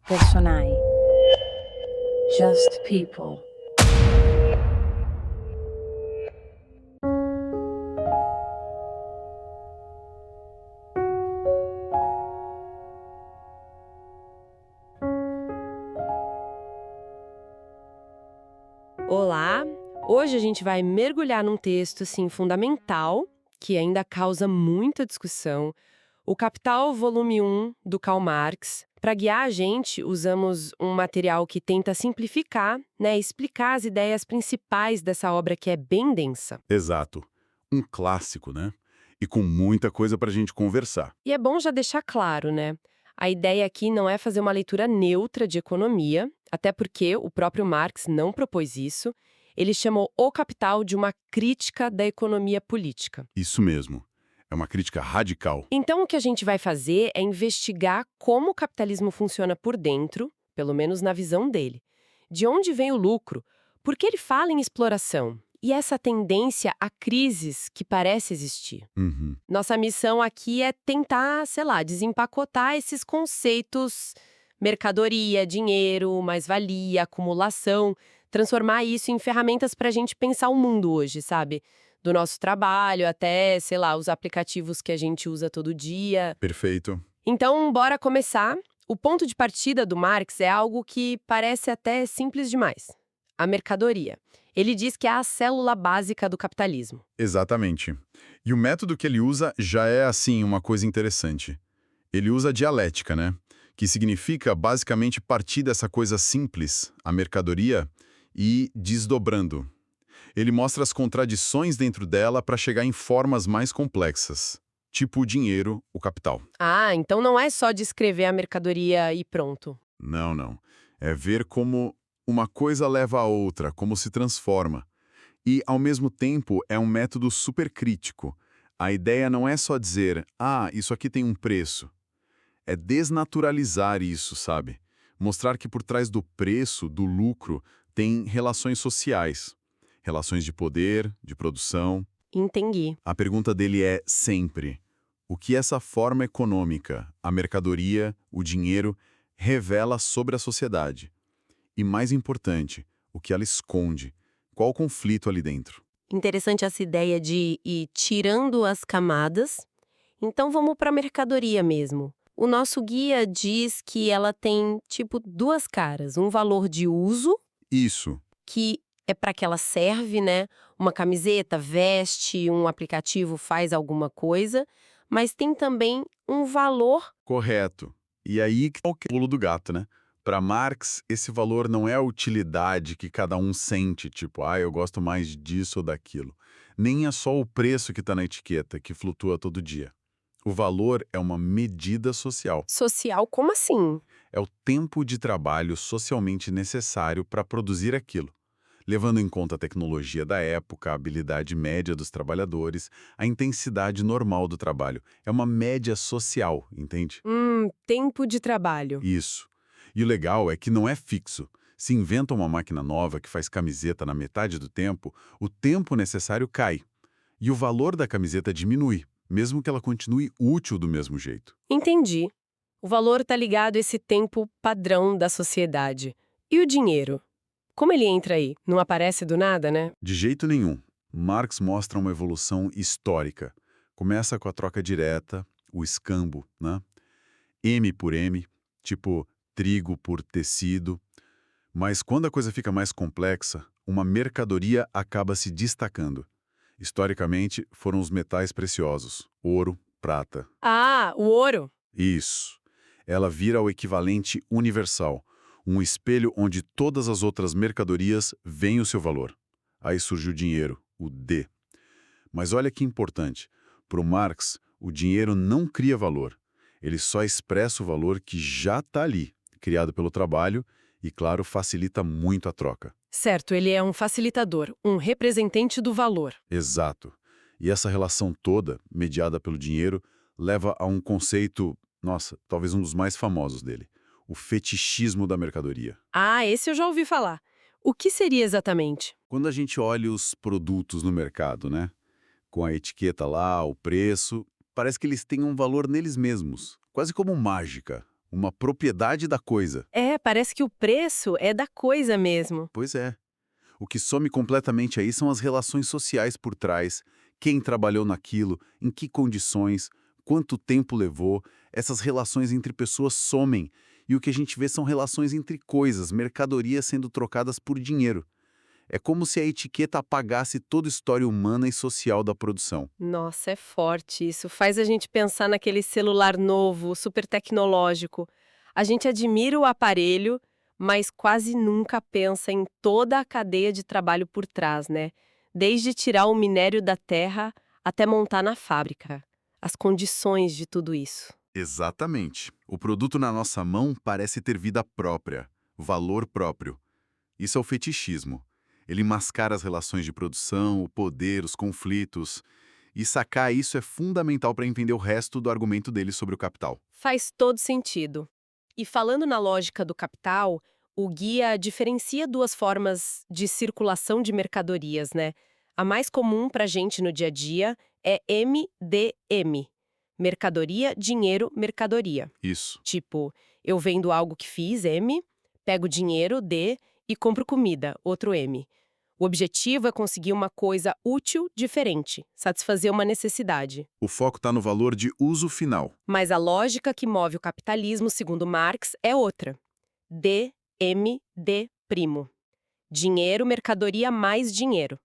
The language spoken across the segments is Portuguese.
Personae. Just people. Olá! Hoje a gente vai mergulhar num texto assim fundamental, que ainda causa muita discussão, o Capital, volume 1, do Karl Marx. Para guiar a gente, usamos um material que tenta simplificar, explicar as ideias principais dessa obra que é bem densa. Exato. Um clássico, né? E com muita coisa pra gente conversar. E é bom já deixar claro, né? A ideia aqui não é fazer uma leitura neutra de economia, até porque o próprio Marx não propôs isso. Ele chamou O Capital de uma crítica da economia política. Isso mesmo. É uma crítica radical. Então, o que a gente vai fazer é investigar como o capitalismo funciona por dentro, pelo menos na visão dele. De onde vem o lucro? Por que ele fala em exploração? E essa tendência a crises que parece existir. Uhum. Nossa missão aqui é tentar, desempacotar esses conceitos: mercadoria, dinheiro, mais-valia, acumulação, transformar isso em ferramentas para a gente pensar o mundo hoje, sabe? Do nosso trabalho até, os aplicativos que a gente usa todo dia. Perfeito. Então, bora começar. O ponto de partida do Marx é algo que parece até simples demais: a mercadoria. Ele diz que é a célula básica do capitalismo. Exatamente. E o método que ele usa já é, assim, uma coisa interessante. Ele usa a dialética, né? Que significa, basicamente, partir dessa coisa simples, a mercadoria, e desdobrando. Ele mostra as contradições dentro dela para chegar em formas mais complexas, tipo o dinheiro, o capital. Ah, então não é só descrever a mercadoria e pronto. Não, não. É ver como uma coisa leva a outra, como se transforma. E, ao mesmo tempo, é um método super crítico. A ideia não é só dizer, isso aqui tem um preço. É desnaturalizar isso, sabe? Mostrar que por trás do preço, do lucro, tem relações sociais. Relações de poder, de produção. Entendi. A pergunta dele é sempre: o que essa forma econômica, a mercadoria, o dinheiro, revela sobre a sociedade? E mais importante, o que ela esconde? Qual o conflito ali dentro? Interessante essa ideia de ir tirando as camadas. Então vamos para a mercadoria mesmo. O nosso guia diz que ela tem, duas caras. Um valor de uso, Isso, que é para que ela serve, né? Uma camiseta veste, um aplicativo faz alguma coisa. Mas tem também um valor. correto. E aí que é o pulo do gato, né? Para Marx, esse valor não é a utilidade que cada um sente, tipo, eu gosto mais disso ou daquilo. Nem é só o preço que está na etiqueta, que flutua todo dia. O valor é uma medida social. Social, como assim? É o tempo de trabalho socialmente necessário para produzir aquilo, levando em conta a tecnologia da época, a habilidade média dos trabalhadores, a intensidade normal do trabalho. É uma média social, entende? Tempo de trabalho. Isso. E o legal é que não é fixo. Se inventa uma máquina nova que faz camiseta na metade do tempo, o tempo necessário cai. E o valor da camiseta diminui, mesmo que ela continue útil do mesmo jeito. Entendi. O valor está ligado a esse tempo padrão da sociedade. E o dinheiro? Como ele entra aí? Não aparece do nada, né? De jeito nenhum. Marx mostra uma evolução histórica. Começa com a troca direta, o escambo, né? M por M, tipo trigo por tecido. Mas quando a coisa fica mais complexa, uma mercadoria acaba se destacando. Historicamente, foram os metais preciosos, ouro, prata. Ah, o ouro. Isso. Ela vira o equivalente universal, um espelho onde todas as outras mercadorias veem o seu valor. Aí surge o dinheiro, o D. Mas olha que importante. Para o Marx, o dinheiro não cria valor. Ele só expressa o valor que já está ali, criado pelo trabalho e, claro, facilita muito a troca. Certo, ele é um facilitador, um representante do valor. Exato. E essa relação toda, mediada pelo dinheiro, leva a um conceito, talvez um dos mais famosos dele, o fetichismo da mercadoria. Ah, esse eu já ouvi falar. O que seria exatamente? Quando a gente olha os produtos no mercado, né, com a etiqueta lá, o preço, parece que eles têm um valor neles mesmos, quase como mágica, uma propriedade da coisa. É, parece que o preço é da coisa mesmo. Pois é. O que some completamente aí são as relações sociais por trás, quem trabalhou naquilo, em que condições, quanto tempo levou, essas relações entre pessoas somem, e o que a gente vê são relações entre coisas, mercadorias sendo trocadas por dinheiro. É como se a etiqueta apagasse toda a história humana e social da produção. Nossa, é forte isso. Faz a gente pensar naquele celular novo, super tecnológico. A gente admira o aparelho, mas quase nunca pensa em toda a cadeia de trabalho por trás, né? Desde tirar o minério da terra até montar na fábrica. As condições de tudo isso. Exatamente. O produto na nossa mão parece ter vida própria, valor próprio. Isso é o fetichismo. Ele mascara as relações de produção, o poder, os conflitos. E sacar isso é fundamental para entender o resto do argumento dele sobre o capital. Faz todo sentido. E falando na lógica do capital, o guia diferencia duas formas de circulação de mercadorias, né? A mais comum para a gente no dia a dia é MDM. Mercadoria, dinheiro, mercadoria. Isso. Tipo, eu vendo algo que fiz, M, pego dinheiro, D, e compro comida, outro M. O objetivo é conseguir uma coisa útil diferente, satisfazer uma necessidade. O foco está no valor de uso final. Mas a lógica que move o capitalismo, segundo Marx, é outra. D, M, D'. Dinheiro, mercadoria mais dinheiro.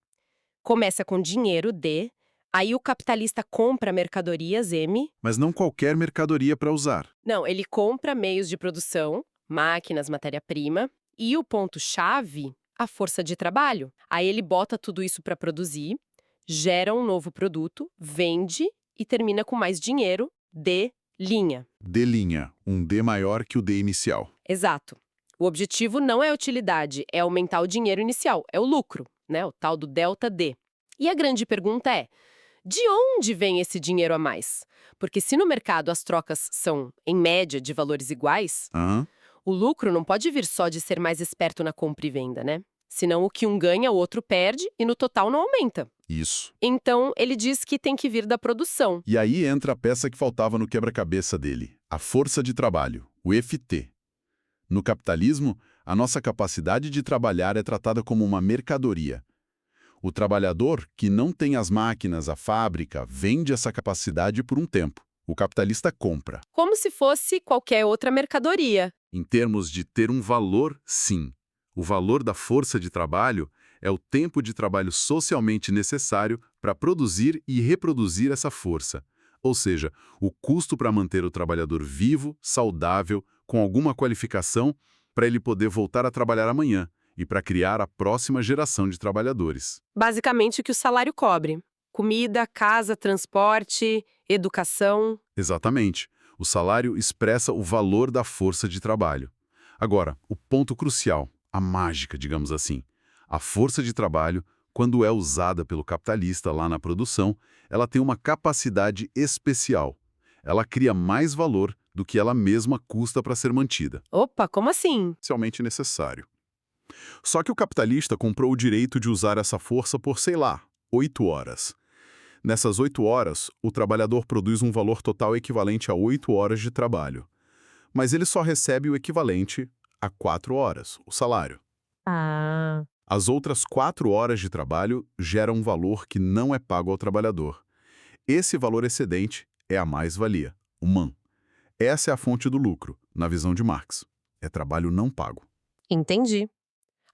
Começa com dinheiro, D, aí o capitalista compra mercadorias, M. Mas não qualquer mercadoria para usar. Não, ele compra meios de produção, máquinas, matéria-prima, e o ponto-chave, a força de trabalho. Aí ele bota tudo isso para produzir, gera um novo produto, vende e termina com mais dinheiro, D, linha. D linha, um D maior que o D inicial. Exato. O objetivo não é a utilidade, é aumentar o dinheiro inicial, é o lucro, né? O tal do delta D. E a grande pergunta é, de onde vem esse dinheiro a mais? Porque se no mercado as trocas são, em média, de valores iguais, o lucro não pode vir só de ser mais esperto na compra e venda, né? Senão o que um ganha, o outro perde e no total não aumenta. Isso. Então, ele diz que tem que vir da produção. E aí entra a peça que faltava no quebra-cabeça dele, a força de trabalho, o FT. No capitalismo, a nossa capacidade de trabalhar é tratada como uma mercadoria. O trabalhador, que não tem as máquinas, a fábrica, vende essa capacidade por um tempo. O capitalista compra. Como se fosse qualquer outra mercadoria. Em termos de ter um valor, sim. O valor da força de trabalho é o tempo de trabalho socialmente necessário para produzir e reproduzir essa força. Ou seja, o custo para manter o trabalhador vivo, saudável, com alguma qualificação, para ele poder voltar a trabalhar amanhã e para criar a próxima geração de trabalhadores. Basicamente o que o salário cobre. Comida, casa, transporte, educação. Exatamente. O salário expressa o valor da força de trabalho. Agora, o ponto crucial, a mágica, digamos assim. A força de trabalho, quando é usada pelo capitalista lá na produção, ela tem uma capacidade especial. Ela cria mais valor do que ela mesma custa para ser mantida. Opa, como assim? Especialmente necessário. Só que o capitalista comprou o direito de usar essa força por, sei lá, 8 horas. Nessas 8 horas, o trabalhador produz um valor total equivalente a 8 horas de trabalho. Mas ele só recebe o equivalente a 4 horas, o salário. As outras 4 horas de trabalho geram um valor que não é pago ao trabalhador. Esse valor excedente é a mais-valia, o MAN. Essa é a fonte do lucro, na visão de Marx. É trabalho não pago. Entendi.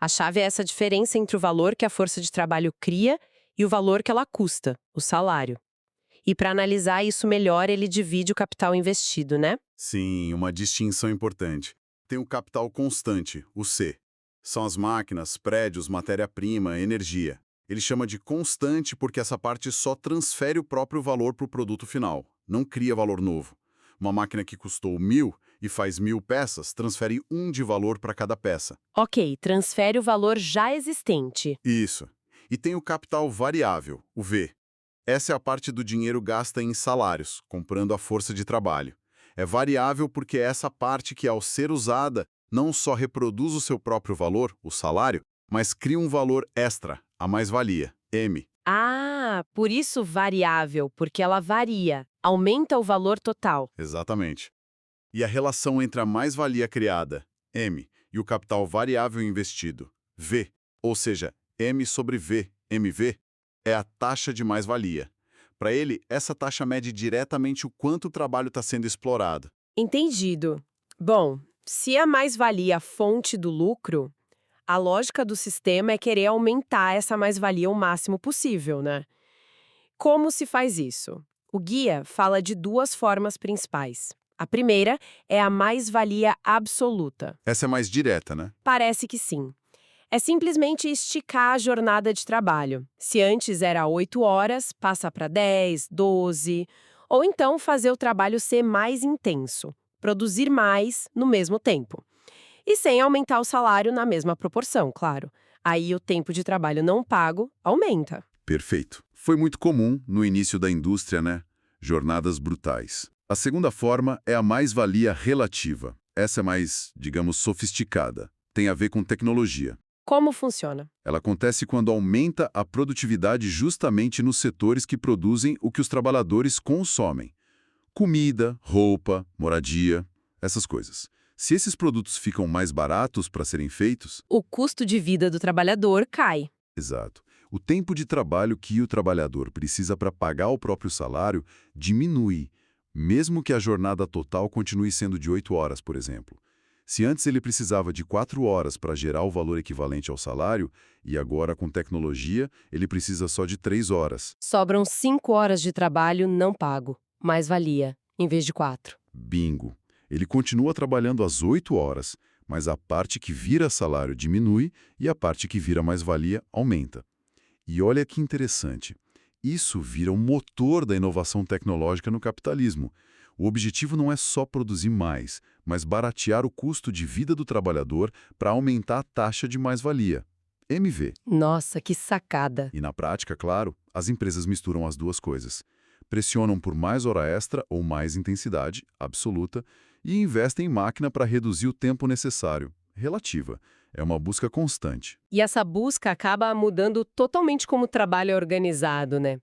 A chave é essa diferença entre o valor que a força de trabalho cria e o valor que ela custa, o salário. E para analisar isso melhor, ele divide o capital investido, né? Sim, uma distinção importante. Tem o capital constante, o C. São as máquinas, prédios, matéria-prima, energia. Ele chama de constante porque essa parte só transfere o próprio valor para o produto final, não cria valor novo. Uma máquina que custou 1.000 e faz 1.000 peças, transfere 1 de valor para cada peça. Ok, transfere o valor já existente. Isso. E tem o capital variável, o V. Essa é a parte do dinheiro gasta em salários, comprando a força de trabalho. É variável porque é essa parte que, ao ser usada, não só reproduz o seu próprio valor, o salário, mas cria um valor extra, a mais-valia, M. Ah, por isso variável, porque ela varia, aumenta o valor total. Exatamente. E a relação entre a mais-valia criada, M, e o capital variável investido, V, ou seja, M sobre V, MV, é a taxa de mais-valia. Para ele, essa taxa mede diretamente o quanto o trabalho está sendo explorado. Entendido. Bom, se a mais-valia é a fonte do lucro, a lógica do sistema é querer aumentar essa mais-valia o máximo possível, né? Como se faz isso? O guia fala de duas formas principais. A primeira é a mais-valia absoluta. Essa é mais direta, né? Parece que sim. É simplesmente esticar a jornada de trabalho. Se antes era 8 horas, passa para 10, 12. Ou então fazer o trabalho ser mais intenso, produzir mais no mesmo tempo. E sem aumentar o salário na mesma proporção, claro. Aí o tempo de trabalho não pago aumenta. Perfeito. Foi muito comum no início da indústria, né? Jornadas brutais. A segunda forma é a mais-valia relativa. Essa é mais, digamos, sofisticada. Tem a ver com tecnologia. Como funciona? Ela acontece quando aumenta a produtividade justamente nos setores que produzem o que os trabalhadores consomem. Comida, roupa, moradia, essas coisas. Se esses produtos ficam mais baratos para serem feitos... O custo de vida do trabalhador cai. Exato. O tempo de trabalho que o trabalhador precisa para pagar o próprio salário diminui, mesmo que a jornada total continue sendo de 8 horas, por exemplo. Se antes ele precisava de 4 horas para gerar o valor equivalente ao salário, e agora, com tecnologia, ele precisa só de 3 horas. Sobram 5 horas de trabalho não pago. Mais valia, em vez de 4. Bingo! Ele continua trabalhando às 8 horas, mas a parte que vira salário diminui e a parte que vira mais-valia aumenta. E olha que interessante. Isso vira o motor da inovação tecnológica no capitalismo. O objetivo não é só produzir mais, mas baratear o custo de vida do trabalhador para aumentar a taxa de mais-valia. MV. Nossa, que sacada! E na prática, claro, as empresas misturam as duas coisas. Pressionam por mais hora extra ou mais intensidade, absoluta, e investem em máquina para reduzir o tempo necessário, relativa. É uma busca constante. E essa busca acaba mudando totalmente como o trabalho é organizado, né?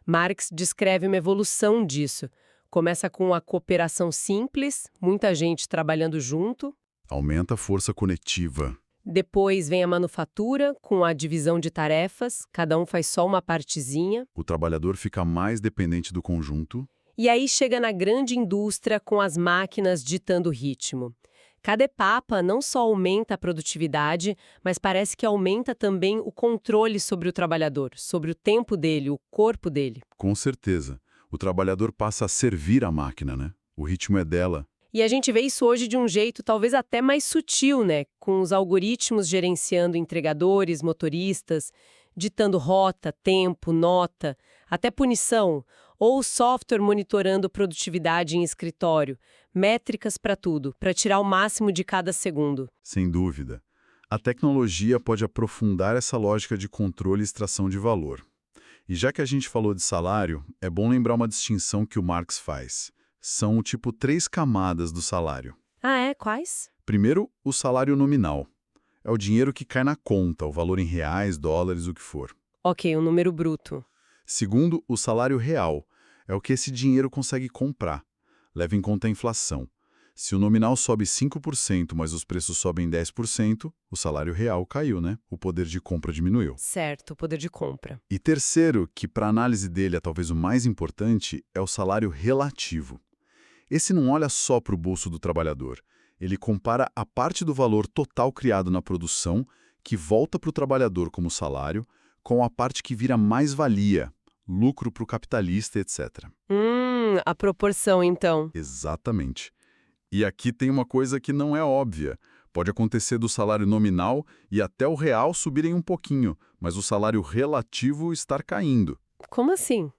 Marx descreve uma evolução disso. Começa com a cooperação simples, muita gente trabalhando junto. Aumenta a força coletiva. Depois vem a manufatura, com a divisão de tarefas, cada um faz só uma partezinha. O trabalhador fica mais dependente do conjunto. E aí chega na grande indústria com as máquinas ditando o ritmo. Cada etapa não só aumenta a produtividade, mas parece que aumenta também o controle sobre o trabalhador, sobre o tempo dele, o corpo dele. Com certeza. O trabalhador passa a servir a máquina, né? O ritmo é dela. E a gente vê isso hoje de um jeito talvez até mais sutil, né? Com os algoritmos gerenciando entregadores, motoristas, ditando rota, tempo, nota, até punição, ou o software monitorando produtividade em escritório, métricas para tudo, para tirar o máximo de cada segundo. Sem dúvida. A tecnologia pode aprofundar essa lógica de controle e extração de valor. E já que a gente falou de salário, é bom lembrar uma distinção que o Marx faz. São, tipo, 3 camadas do salário. Ah, é? Quais? Primeiro, o salário nominal. É o dinheiro que cai na conta, o valor em reais, dólares, o que for. Ok, um número bruto. Segundo, o salário real. É o que esse dinheiro consegue comprar. Leva em conta a inflação. Se o nominal sobe 5%, mas os preços sobem 10%, o salário real caiu, né? O poder de compra diminuiu. Certo, poder de compra. E terceiro, que para a análise dele é talvez o mais importante, é o salário relativo. Esse não olha só para o bolso do trabalhador. Ele compara a parte do valor total criado na produção, que volta para o trabalhador como salário, com a parte que vira mais-valia, lucro para o capitalista, etc. A proporção, então. Exatamente. E aqui tem uma coisa que não é óbvia. Pode acontecer do salário nominal e até o real subirem um pouquinho, mas o salário relativo estar caindo. Como assim?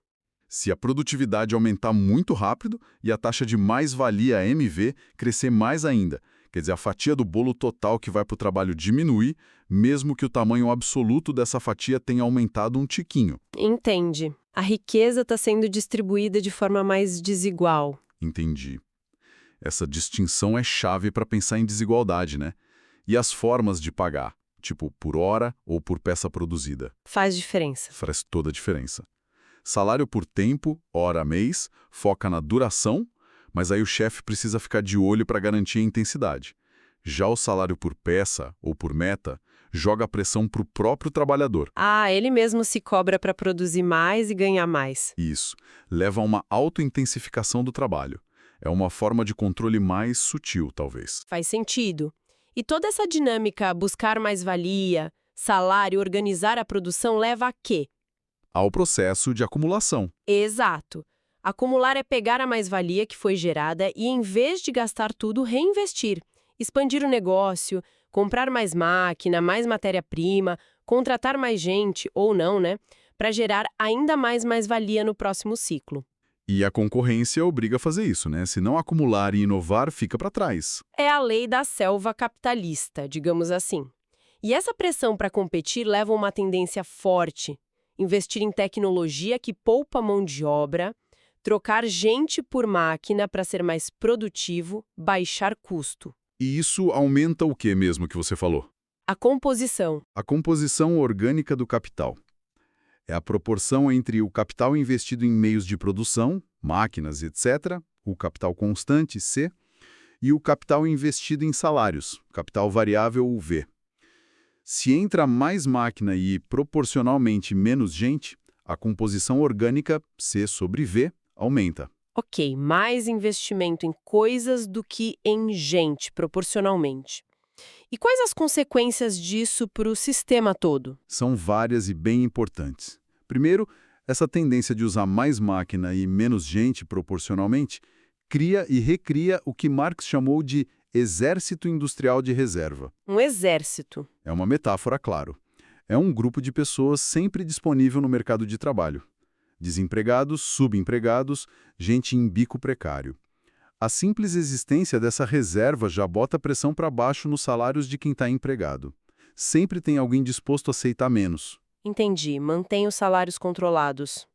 Se a produtividade aumentar muito rápido e a taxa de mais-valia MV crescer mais ainda, quer dizer, a fatia do bolo total que vai para o trabalho diminuir, mesmo que o tamanho absoluto dessa fatia tenha aumentado um tiquinho. Entende. A riqueza está sendo distribuída de forma mais desigual. Entendi. Essa distinção é chave para pensar em desigualdade, né? E as formas de pagar, tipo por hora ou por peça produzida. Faz diferença. Faz toda a diferença. Salário por tempo, hora, mês, foca na duração, Mas aí o chefe precisa ficar de olho para garantir a intensidade. Já o salário por peça ou por meta joga a pressão para o próprio trabalhador. Ah, ele mesmo se cobra para produzir mais e ganhar mais. Isso leva a uma autointensificação do trabalho. É uma forma de controle mais sutil, talvez. Faz sentido. E toda essa dinâmica, buscar mais-valia, salário, organizar a produção, leva a quê? Ao processo de acumulação. Exato. Acumular é pegar a mais-valia que foi gerada e, em vez de gastar tudo, reinvestir. Expandir o negócio, comprar mais máquina, mais matéria-prima, contratar mais gente, ou não, né? Para gerar ainda mais-valia no próximo ciclo. E a concorrência obriga a fazer isso, né? Se não acumular e inovar, fica para trás. É a lei da selva capitalista, digamos assim. E essa pressão para competir leva a uma tendência forte. Investir em tecnologia que poupa mão de obra, trocar gente por máquina para ser mais produtivo, baixar custo. E isso aumenta o que mesmo que você falou? A composição. A composição orgânica do capital. É a proporção entre o capital investido em meios de produção, máquinas, etc., o capital constante, C, e o capital investido em salários, capital variável, o V. Se entra mais máquina e proporcionalmente menos gente, a composição orgânica, C sobre V, aumenta. Ok, mais investimento em coisas do que em gente, proporcionalmente. E quais as consequências disso para o sistema todo? São várias e bem importantes. Primeiro, essa tendência de usar mais máquina e menos gente proporcionalmente cria e recria o que Marx chamou de exército industrial de reserva. Um exército. É uma metáfora, claro. É um grupo de pessoas sempre disponível no mercado de trabalho. Desempregados, subempregados, gente em bico precário. A simples existência dessa reserva já bota pressão para baixo nos salários de quem está empregado. Sempre tem alguém disposto a aceitar menos. Entendi, mantém os salários controlados.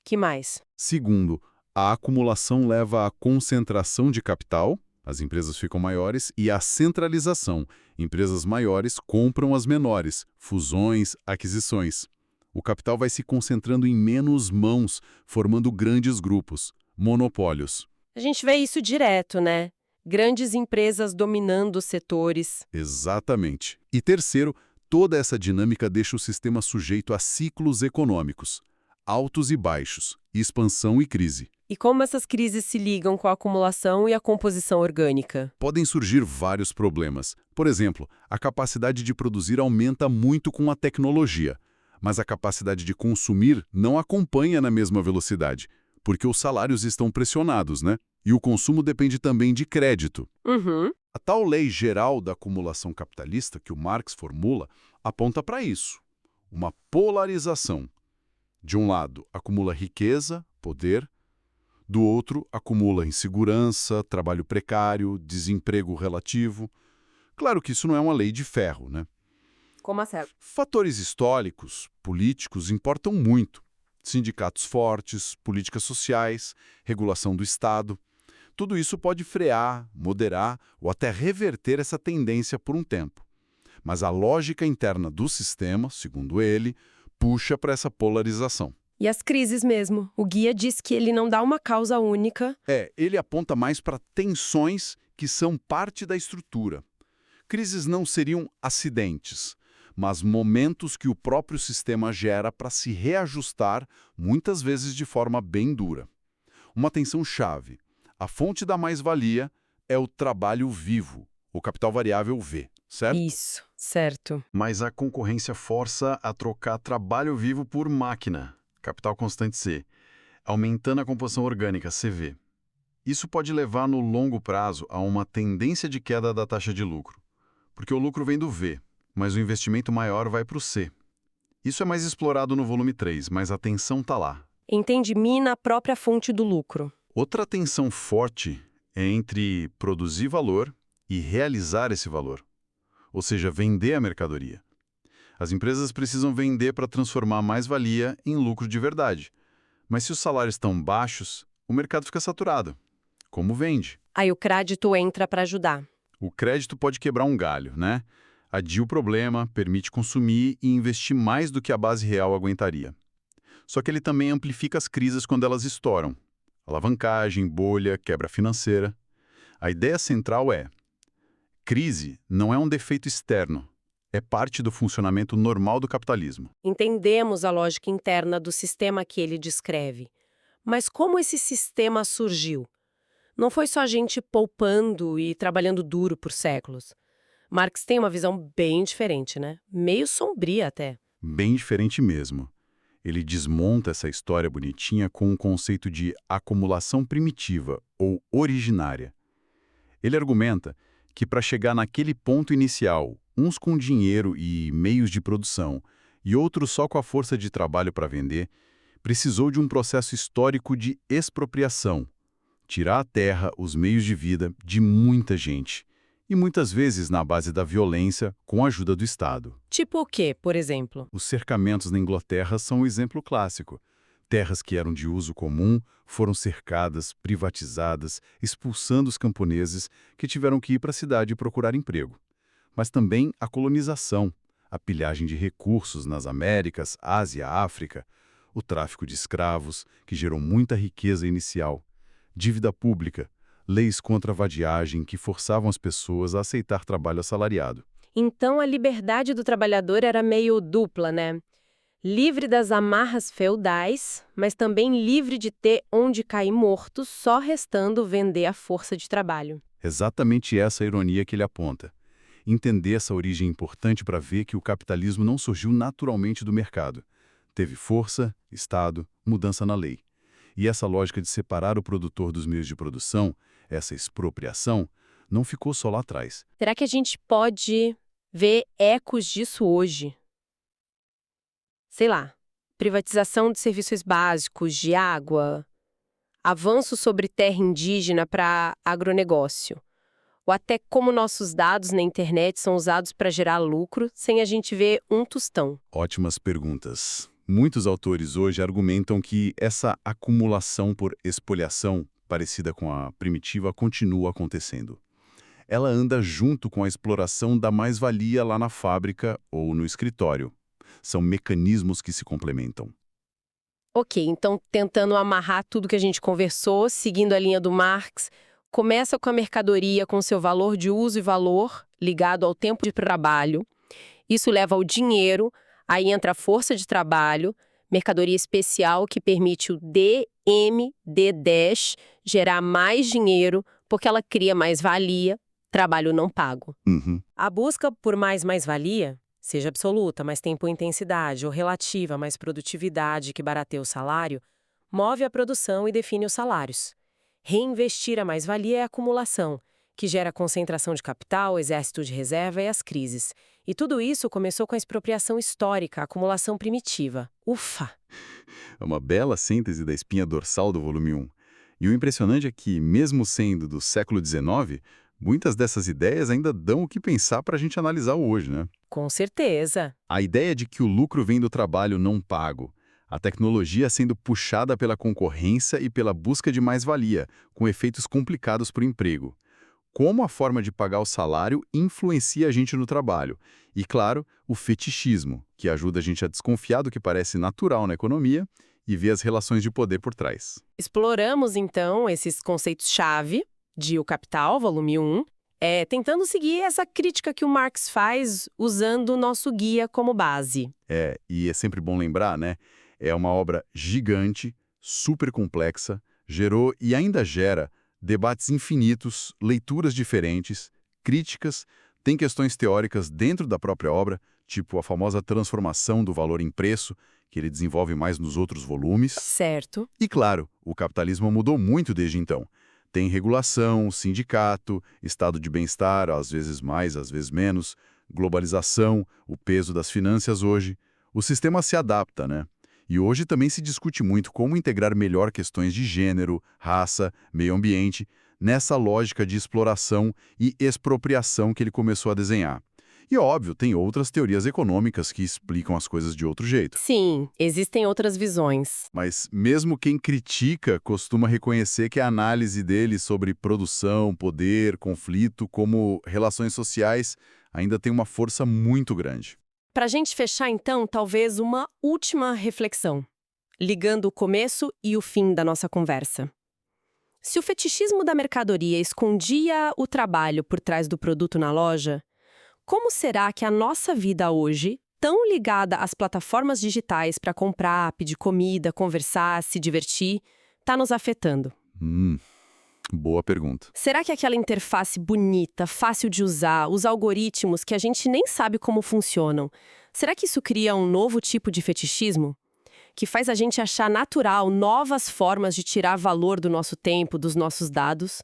Que mais? Segundo, a acumulação leva à concentração de capital, as empresas ficam maiores, e à centralização, empresas maiores compram as menores, fusões, aquisições. O capital vai se concentrando em menos mãos, formando grandes grupos, monopólios. A gente vê isso direto, né? Grandes empresas dominando os setores. Exatamente. E terceiro, toda essa dinâmica deixa o sistema sujeito a ciclos econômicos, altos e baixos, expansão e crise. E como essas crises se ligam com a acumulação e a composição orgânica? Podem surgir vários problemas. Por exemplo, a capacidade de produzir aumenta muito com a tecnologia, mas a capacidade de consumir não acompanha na mesma velocidade, porque os salários estão pressionados, né? E o consumo depende também de crédito. Uhum. A tal lei geral da acumulação capitalista que o Marx formula aponta para isso, uma polarização. De um lado, acumula riqueza, poder. Do outro, acumula insegurança, trabalho precário, desemprego relativo. Claro que isso não é uma lei de ferro, né? Como assim? Fatores históricos, políticos importam muito. Sindicatos fortes, políticas sociais, regulação do Estado. Tudo isso pode frear, moderar ou até reverter essa tendência por um tempo. Mas a lógica interna do sistema, segundo ele, puxa para essa polarização. E as crises mesmo. O guia diz que ele não dá uma causa única. Ele aponta mais para tensões que são parte da estrutura. Crises não seriam acidentes, mas momentos que o próprio sistema gera para se reajustar, muitas vezes de forma bem dura. Uma tensão chave. A fonte da mais-valia é o trabalho vivo, o capital variável V, certo? Isso, certo. Mas a concorrência força a trocar trabalho vivo por máquina, capital constante C, aumentando a composição orgânica, CV. Isso pode levar no longo prazo a uma tendência de queda da taxa de lucro, porque o lucro vem do V, mas o investimento maior vai para o C. Isso é mais explorado no volume 3, mas a tensão está lá. Entende? Mina a própria fonte do lucro. Outra tensão forte é entre produzir valor e realizar esse valor, ou seja, vender a mercadoria. As empresas precisam vender para transformar mais-valia em lucro de verdade. Mas se os salários estão baixos, o mercado fica saturado. Como vende? Aí o crédito entra para ajudar. O crédito pode quebrar um galho, né? Adia o problema, permite consumir e investir mais do que a base real aguentaria. Só que ele também amplifica as crises quando elas estouram. Alavancagem, bolha, quebra financeira. A ideia central é: crise não é um defeito externo, é parte do funcionamento normal do capitalismo. Entendemos a lógica interna do sistema que ele descreve. Mas como esse sistema surgiu? Não foi só gente poupando e trabalhando duro por séculos. Marx tem uma visão bem diferente, né? Meio sombria até. Bem diferente mesmo. Ele desmonta essa história bonitinha com o conceito de acumulação primitiva ou originária. Ele argumenta que para chegar naquele ponto inicial, uns com dinheiro e meios de produção e outros só com a força de trabalho para vender, precisou de um processo histórico de expropriação, tirar a terra, os meios de vida de muita gente, e muitas vezes na base da violência com a ajuda do Estado. Tipo o quê, por exemplo? Os cercamentos na Inglaterra são um exemplo clássico. Terras que eram de uso comum foram cercadas, privatizadas, expulsando os camponeses que tiveram que ir para a cidade procurar emprego. Mas também a colonização, a pilhagem de recursos nas Américas, Ásia, África, o tráfico de escravos, que gerou muita riqueza inicial, dívida pública, leis contra a vadiagem que forçavam as pessoas a aceitar trabalho assalariado. Então a liberdade do trabalhador era meio dupla, né? Livre das amarras feudais, mas também livre de ter onde cair morto, só restando vender a força de trabalho. Exatamente essa a ironia que ele aponta. Entender essa origem é importante para ver que o capitalismo não surgiu naturalmente do mercado. Teve força, Estado, mudança na lei. E essa lógica de separar o produtor dos meios de produção, essa expropriação, não ficou só lá atrás. Será que a gente pode ver ecos disso hoje? Sei lá, privatização de serviços básicos, de água, avanço sobre terra indígena para agronegócio, ou até como nossos dados na internet são usados para gerar lucro sem a gente ver um tostão. Ótimas perguntas. Muitos autores hoje argumentam que essa acumulação por expoliação, parecida com a primitiva, continua acontecendo. Ela anda junto com a exploração da mais-valia lá na fábrica ou no escritório. São mecanismos que se complementam. Ok, então tentando amarrar tudo que a gente conversou, seguindo a linha do Marx, começa com a mercadoria com seu valor de uso e valor ligado ao tempo de trabalho. Isso leva ao dinheiro, aí entra a força de trabalho, mercadoria especial que permite o DMD10 gerar mais dinheiro porque ela cria mais valia, trabalho não pago. A busca por mais-valia, seja absoluta, mais tempo e intensidade, ou relativa, mais produtividade que barateia o salário, move a produção e define os salários. Reinvestir a mais-valia é a acumulação, que gera concentração de capital, exército de reserva e as crises. E tudo isso começou com a expropriação histórica, a acumulação primitiva. Ufa! É uma bela síntese da espinha dorsal do volume 1. E o impressionante é que, mesmo sendo do século XIX, muitas dessas ideias ainda dão o que pensar para a gente analisar hoje, né? Com certeza. A ideia de que o lucro vem do trabalho não pago, a tecnologia sendo puxada pela concorrência e pela busca de mais-valia, com efeitos complicados para o emprego. Como a forma de pagar o salário influencia a gente no trabalho. E, claro, o fetichismo, que ajuda a gente a desconfiar do que parece natural na economia e ver as relações de poder por trás. Exploramos, então, esses conceitos-chave de O Capital, volume 1, tentando seguir essa crítica que o Marx faz usando o nosso guia como base. E é sempre bom lembrar, né? É uma obra gigante, super complexa, gerou e ainda gera debates infinitos, leituras diferentes, críticas, tem questões teóricas dentro da própria obra, tipo a famosa transformação do valor em preço, que ele desenvolve mais nos outros volumes. Certo. E claro, o capitalismo mudou muito desde então. Tem regulação, sindicato, estado de bem-estar, às vezes mais, às vezes menos, globalização, o peso das finanças hoje. O sistema se adapta, né? E hoje também se discute muito como integrar melhor questões de gênero, raça, meio ambiente, nessa lógica de exploração e expropriação que ele começou a desenhar. E, óbvio, tem outras teorias econômicas que explicam as coisas de outro jeito. Sim, existem outras visões. Mas mesmo quem critica costuma reconhecer que a análise dele sobre produção, poder, conflito, como relações sociais, ainda tem uma força muito grande. Para a gente fechar, então, talvez uma última reflexão, ligando o começo e o fim da nossa conversa. Se o fetichismo da mercadoria escondia o trabalho por trás do produto na loja, como será que a nossa vida hoje, tão ligada às plataformas digitais para comprar, pedir comida, conversar, se divertir, está nos afetando? Boa pergunta. Será que aquela interface bonita, fácil de usar, os algoritmos que a gente nem sabe como funcionam, será que isso cria um novo tipo de fetichismo? Que faz a gente achar natural novas formas de tirar valor do nosso tempo, dos nossos dados,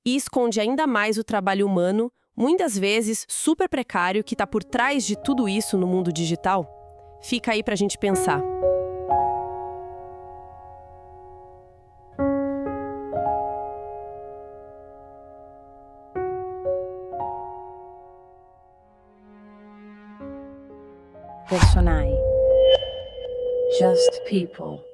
e esconde ainda mais o trabalho humano, muitas vezes super precário, que está por trás de tudo isso no mundo digital? Fica aí pra gente pensar. Personae. Just people.